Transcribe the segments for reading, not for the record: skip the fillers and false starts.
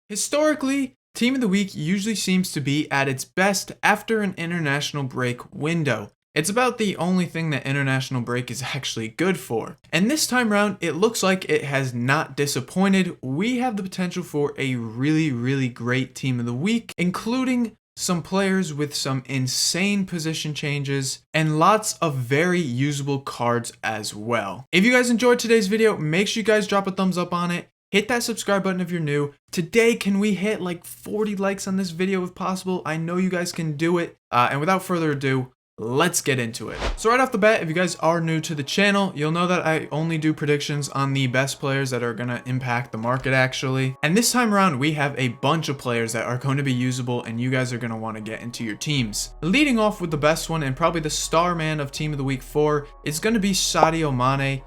Historically, Team of the Week usually seems to be at its best after an international break window. It's about the only thing that international break is actually good for. And this time around, it looks like it has not disappointed. We have the potential for a really great Team of the Week, including some players with some insane position changes and lots of very usable cards as well. If you guys enjoyed today's video, make sure you guys drop a thumbs up on it. Hit that subscribe button if you're new. Today, can we hit like 40 likes on this video if possible? I know you guys can do it. And without further ado, let's get into it. So right off the bat, if you guys are new to the channel, you'll know that I only do predictions on the best players that are going to impact the market actually. And this time around, we have a bunch of players that are going to be usable and you guys are going to want to get into your teams. Leading off with the best one and probably the star man of Team of the Week 4 is going to be Sadio Mane.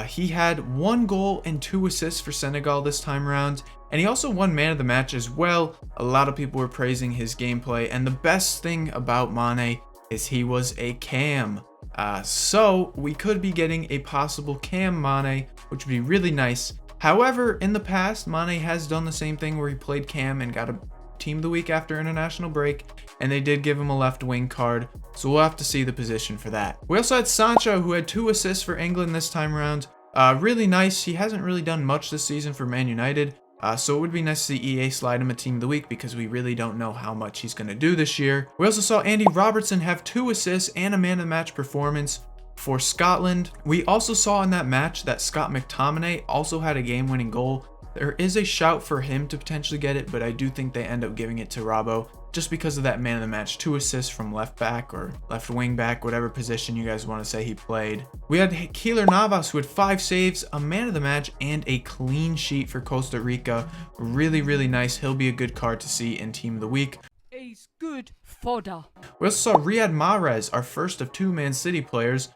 He had 1 goal and 2 assists for Senegal this time around, and he also won man of the match as well. A lot of people were praising his gameplay, and the best thing about Mane is he was a cam. So we could be getting a possible cam Mane, which would be really nice. However, in the past, Mane has done the same thing where he played cam and got a Team of the Week after international break, and they did give him a left wing card, so we'll have to see the position for that. We also had Sancho, who had 2 assists for England this time around. Really nice. He hasn't really done much this season for Man United, so it would be nice to see EA slide him a Team of the Week because we really don't know how much he's going to do this year. We also saw Andy Robertson have 2 assists and a man of the match performance for Scotland. We also saw in that match that Scott McTominay also had a game-winning goal. There is a shout for him to potentially get it, but I do think they end up giving it to Robbo just because of that man of the match. 2 assists from left back or left wing back, whatever position you guys want to say he played. We had Keylor Navas, who had 5 saves, a man of the match, and a clean sheet for Costa Rica. Really nice. He'll be a good card to see in Team of the Week. He's good fodder. We also saw Riyad Mahrez, our first of 2 Man City players,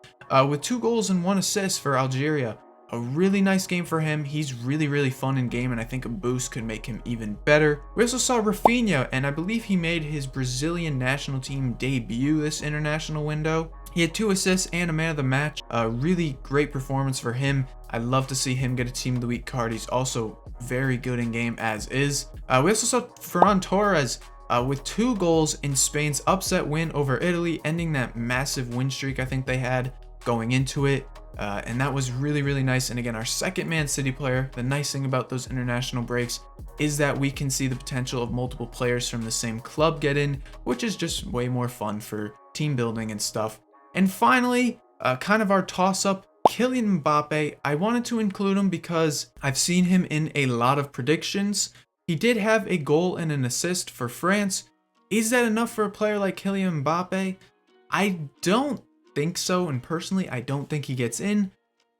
with 2 goals and 1 assist for Algeria. A really nice game for him. He's really fun in game, and I think a boost could make him even better. We also saw Rafinha, and I believe he made his Brazilian national team debut this international window. He had 2 assists and a man of the match. A really great performance for him. I'd love to see him get a Team of the Week card. He's also very good in game as is. We also saw Ferran Torres with 2 goals in Spain's upset win over Italy, ending that massive win streak I think they had going into it. And that was really nice. And again, our second Man City player. The nice thing about those international breaks is that we can see the potential of multiple players from the same club get in, which is just way more fun for team building and stuff. And finally, kind of our toss-up, Kylian Mbappe. I wanted to include him because I've seen him in a lot of predictions. He did have a goal and an assist for France. Is that enough for a player like Kylian Mbappe? I don't think so, and personally I don't think he gets in,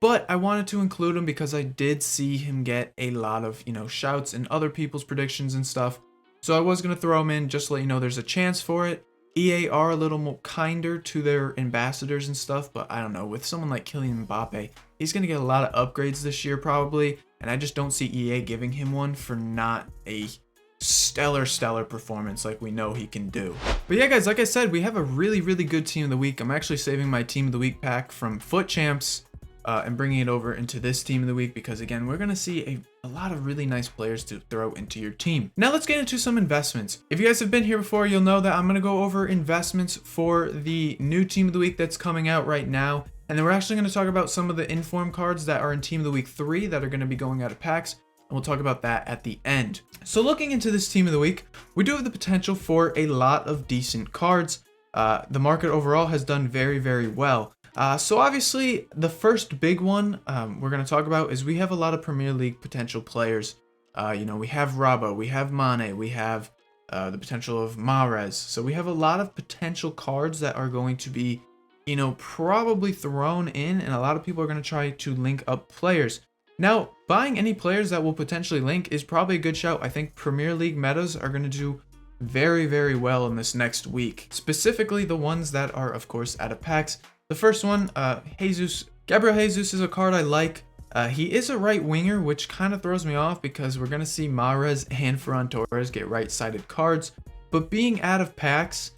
but I wanted to include him because I did see him get a lot of shouts in other people's predictions and stuff, so I was going to throw him in just to let you know there's a chance for it. EA are a little more kinder to their ambassadors and stuff, but I don't know, with someone like Kylian Mbappe, he's going to get a lot of upgrades this year probably, and I just don't see EA giving him one for not a stellar performance like we know he can do. But yeah guys, like I said, we have a really good Team of the Week. I'm actually saving my Team of the Week pack from Foot Champs and bringing it over into this Team of the Week because again, we're gonna see a lot of really nice players to throw into your team. Now let's get into some investments. If you guys have been here before, you'll know that I'm gonna go over investments for the new Team of the Week that's coming out right now, and then we're actually going to talk about some of the inform cards that are in Team of the Week 3 that are going to be going out of packs, and we'll talk about that at the end. So looking into this Team of the Week, we do have the potential for a lot of decent cards. The market overall has done very well. So obviously, the first big one we're going to talk about is we have a lot of Premier League potential players. We have Robbo, we have Mane, we have the potential of Mahrez. So we have a lot of potential cards that are going to be, probably thrown in, and a lot of people are going to try to link up players. Now, buying any players that will potentially link is probably a good shout. I think Premier League metas are going to do very well in this next week. Specifically, the ones that are, of course, out of packs. The first one, Gabriel Jesus is a card I like. He is a right winger, which kind of throws me off because we're going to see Mahrez and Ferran Torres get right-sided cards. But being out of packs,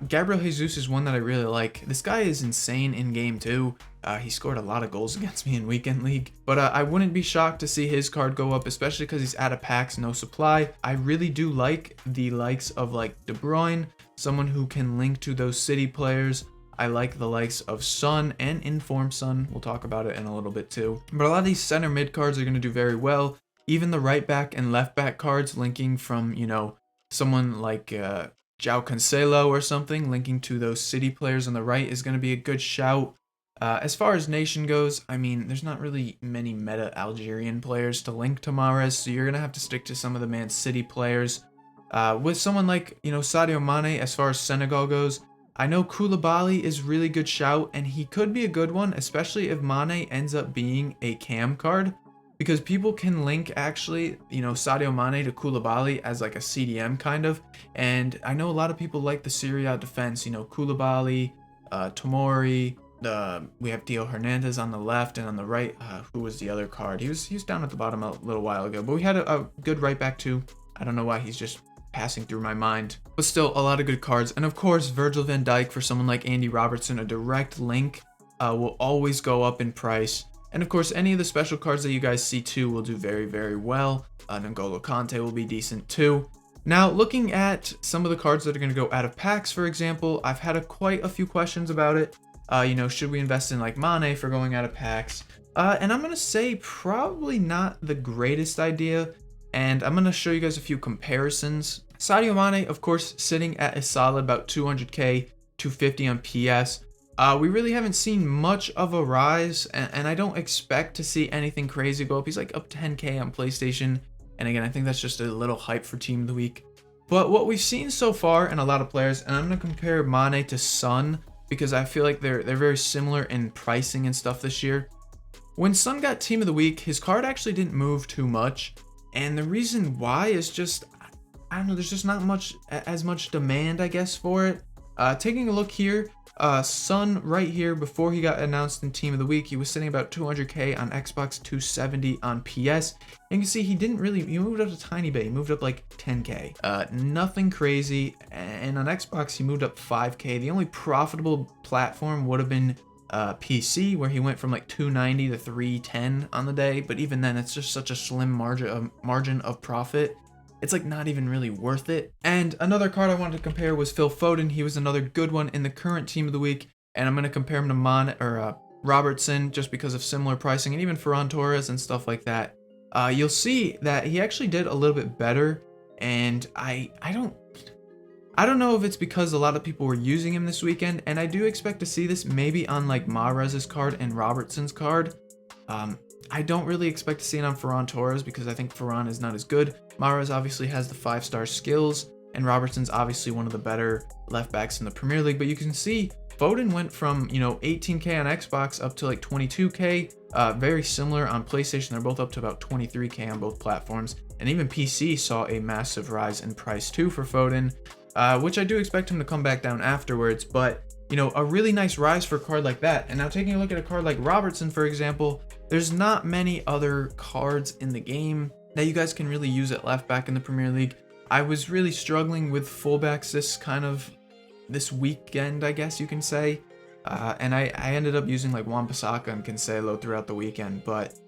Gabriel Jesus is one that I really like. This guy is insane in game too. He scored a lot of goals against me in Weekend League. But I wouldn't be shocked to see his card go up, especially because he's out of packs, no supply. I really do like the likes of like De Bruyne, someone who can link to those City players. I like the likes of Son and Inform Son. We'll talk about it in a little bit too. But a lot of these center mid cards are going to do very well. Even the right back and left back cards linking from, you know, someone like João Cancelo or something, linking to those City players on the right is going to be a good shout. As far as nation goes, I mean, there's not really many meta Algerian players to link to Mahrez, so you're going to have to stick to some of the Man City players. With someone like, you know, Sadio Mane, as far as Senegal goes, I know Koulibaly is really good shout, and he could be a good one, especially if Mane ends up being a cam card, because people can link actually, you know, Sadio Mane to Koulibaly as like a CDM kind of, and I know a lot of people like the Serie A defense, you know, Koulibaly, Tomori, we have Theo Hernandez on the left, and on the right, who was the other card? He was down at the bottom a little while ago, but we had a good right back too. I don't know why he's just passing through my mind, but still a lot of good cards. And of course, Virgil van Dijk for someone like Andy Robertson, a direct link, will always go up in price. And of course, any of the special cards that you guys see too will do very, very well. N'Golo Kante will be decent too. Now, looking at some of the cards that are going to go out of packs, for example, I've had quite a few questions about it. You know, should we invest in like Mane for going out of packs? And I'm going to say probably not the greatest idea. And I'm going to show you guys a few comparisons. Sadio Mane, of course, sitting at a solid about 200k, 250 on PS. We really haven't seen much of a rise, and I don't expect to see anything crazy go up. He's like up 10k on PlayStation, and again, I think that's just a little hype for Team of the Week. But what we've seen so far in a lot of players, and I'm going to compare Mane to Son, because I feel like they're very similar in pricing and stuff this year. When Son got Team of the Week, his card actually didn't move too much, and the reason why is just, I don't know, there's just not as much demand, I guess, for it. Taking a look here, Son right here, before he got announced in Team of the Week, he was sitting about 200k on Xbox, 270 on PS. And you can see he moved up a tiny bit. He moved up like 10k. Nothing crazy. And on Xbox, he moved up 5k. The only profitable platform would have been PC, where he went from like 290 to 310 on the day. But even then, it's just such a slim margin of profit. It's like not even really worth it. And another card I wanted to compare was Phil Foden. He was another good one in the current Team of the Week, and I'm going to compare him to Robertson just because of similar pricing, and even Ferran Torres and stuff like that. You'll see that he actually did a little bit better, and I don't know if it's because a lot of people were using him this weekend, and I do expect to see this maybe on like Mahrez's card and Robertson's card. I don't really expect to see it on Ferran Torres because I think Ferran is not as good. Mahrez obviously has the 5-star skills, and Robertson's obviously one of the better left backs in the Premier League. But you can see Foden went from, you know, 18k on Xbox up to like 22k. Very similar on PlayStation. They're both up to about 23k on both platforms. And even PC saw a massive rise in price too for Foden, which I do expect him to come back down afterwards. But, you know, a really nice rise for a card like that. And now taking a look at a card like Robertson, for example, there's not many other cards in the game that you guys can really use at left back in the Premier League. I was really struggling with fullbacks this weekend, I guess you can say. And I ended up using like Wan-Bissaka and Cancelo throughout the weekend. But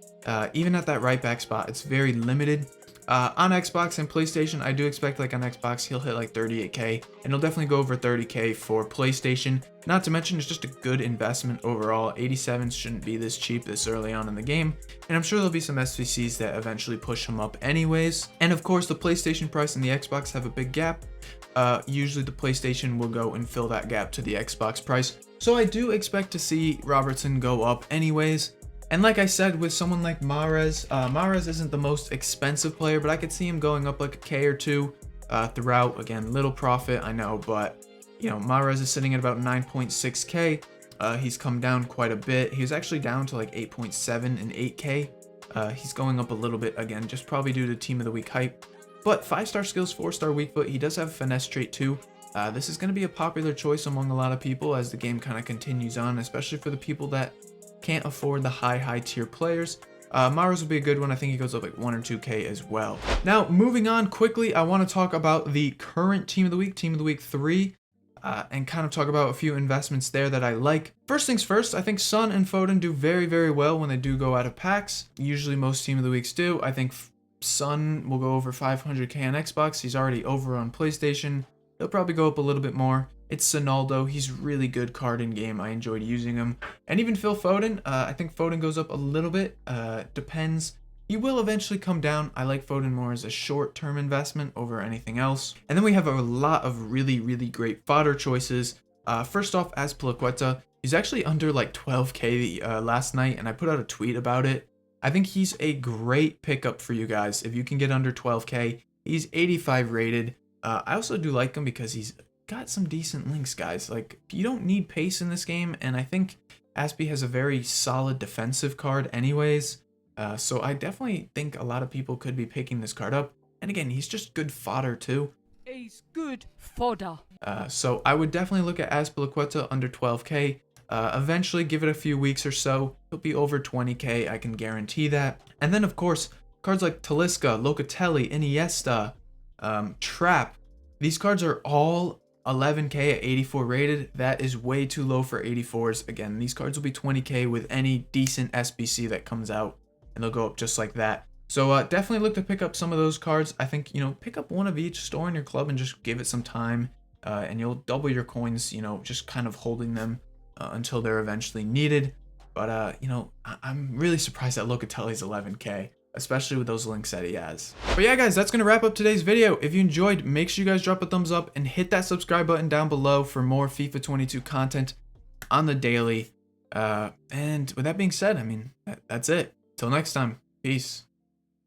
even at that right back spot, it's very limited. On Xbox and PlayStation, I do expect like on Xbox, he'll hit like 38k, and he'll definitely go over 30k for PlayStation. Not to mention, it's just a good investment overall. 87s shouldn't be this cheap this early on in the game, and I'm sure there'll be some SBCs that eventually push him up anyways. And of course, the PlayStation price and the Xbox have a big gap. Usually the PlayStation will go and fill that gap to the Xbox price. So I do expect to see Robertson go up anyways. And like I said, with someone like Mahrez, Mahrez isn't the most expensive player, but I could see him going up like a K or two throughout. Again, little profit, I know, but, you know, Mahrez is sitting at about 9.6k. He's come down quite a bit. He was actually down to like 8.7 and 8k. He's going up a little bit again, just probably due to Team of the Week hype. But 5-star skills, 4-star weak foot. He does have a finesse trait too. This is going to be a popular choice among a lot of people as the game kind of continues on, especially for the people that can't afford the high tier players. Mahrez will be a good one. I think he goes up like 1 or 2k as well. Now, moving on quickly, I want to talk about the current Team of the Week, Team of the Week 3. and kind of talk about a few investments there that I like. First things first, I think Son and Foden do very, very well when they do go out of packs. Usually most team of the weeks do. I think Son will go over 500k on Xbox. He's already over on PlayStation. He'll probably go up a little bit more. It's Sonaldo. He's really good card in game. I enjoyed using him. And even Phil Foden. I think Foden goes up a little bit. Depends. He will eventually come down. I like Foden more as a short-term investment over anything else. And then we have a lot of really, really great fodder choices. First off, Azpilicueta. He's actually under like 12k last night, and I put out a tweet about it. I think he's a great pickup for you guys. If you can get under 12k, he's 85 rated. I also do like him because he's got some decent links, guys. Like, you don't need pace in this game, and I think Aspi has a very solid defensive card anyways. So I definitely think a lot of people could be picking this card up. And again, he's just good fodder too. He's good fodder. So I would definitely look at Azpilicueta under 12k. Eventually, give it a few weeks or so, he'll be over 20k, I can guarantee that. And then, of course, cards like Talisca, Locatelli, Iniesta, Trap. These cards are all 11k at 84 rated. That is way too low for 84s. Again, these cards will be 20k with any decent SBC that comes out, and they'll go up just like that. So definitely look to pick up some of those cards. I think, pick up one of each, store in your club, and just give it some time, and you'll double your coins, just kind of holding them until they're eventually needed. But, I'm really surprised that Locatelli's 11k, especially with those links that he has. But yeah, guys, that's going to wrap up today's video. If you enjoyed, make sure you guys drop a thumbs up and hit that subscribe button down below for more FIFA 22 content on the daily. And with that being said, I mean, that's it. Till next time, peace.